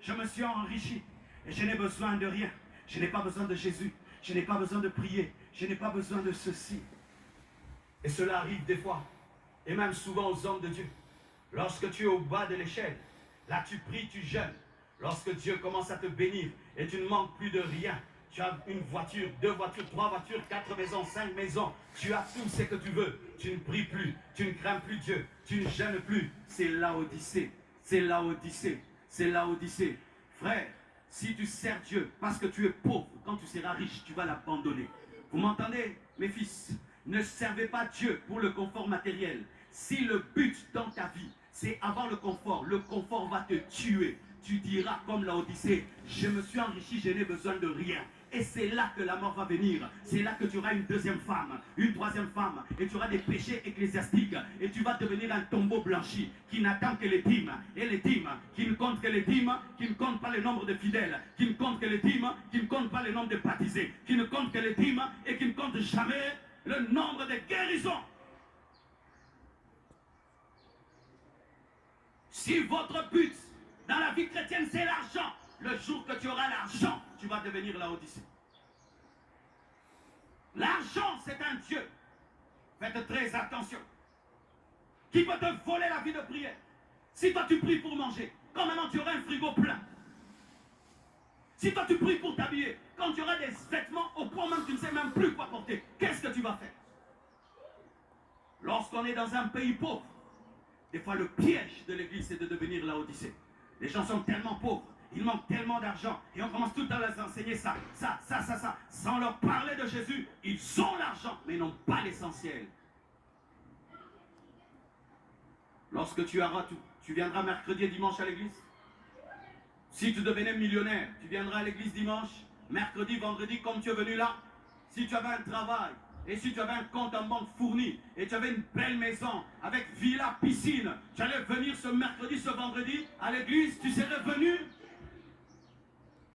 je me suis enrichi et je n'ai besoin de rien. Je n'ai pas besoin de Jésus. Je n'ai pas besoin de prier. Je n'ai pas besoin de ceci. Et cela arrive des fois, et même souvent aux hommes de Dieu. Lorsque tu es au bas de l'échelle, là tu pries, tu jeûnes. Lorsque Dieu commence à te bénir et tu ne manques plus de rien, tu as une voiture, 2 voitures, 3 voitures, 4 maisons, 5 maisons, tu as tout ce que tu veux. Tu ne pries plus, tu ne crains plus Dieu, tu ne jeûnes plus. C'est Laodicée, c'est Laodicée, c'est Laodicée. Frère, si tu sers Dieu parce que tu es pauvre, quand tu seras riche, tu vas l'abandonner. Vous m'entendez, mes fils? Ne servez pas Dieu pour le confort matériel. Si le but dans ta vie, c'est avoir le confort va te tuer. Tu diras comme Laodicée, je me suis enrichi, je n'ai besoin de rien. Et c'est là que la mort va venir. C'est là que tu auras une deuxième femme, une troisième femme, et tu auras des péchés ecclésiastiques. Et tu vas devenir un tombeau blanchi qui n'attend que les dîmes. Et les dîmes, qui ne comptent que les dîmes, qui ne comptent pas le nombre de fidèles, qui ne comptent que les dîmes, qui ne comptent pas le nombre de baptisés, qui ne comptent que les dîmes et qui ne comptent jamais le nombre de guérisons. Si votre but dans la vie chrétienne c'est l'argent, le jour que tu auras l'argent, tu vas devenir Laodicée. L'argent c'est un Dieu. Faites très attention. Qui peut te voler la vie de prière? Si toi tu pries pour manger, quand maintenant tu auras un frigo plein. Si toi tu pries pour t'habiller, quand tu auras des vêtements au point même tu ne sais même plus quoi porter, qu'est-ce que tu vas faire? Lorsqu'on est dans un pays pauvre, des fois le piège de l'église c'est de devenir Laodicée. Les gens sont tellement pauvres, ils manquent tellement d'argent, et on commence tout le temps à les enseigner ça, sans leur parler de Jésus. Ils ont l'argent, mais ils n'ont pas l'essentiel. Lorsque tu auras tout, tu viendras mercredi et dimanche à l'église. Si tu devenais millionnaire, tu viendras à l'église dimanche, mercredi, vendredi, comme tu es venu là. Si tu avais un travail, et si tu avais un compte en banque fourni, et tu avais une belle maison, avec villa, piscine, tu allais venir ce mercredi, ce vendredi, à l'église, tu serais venu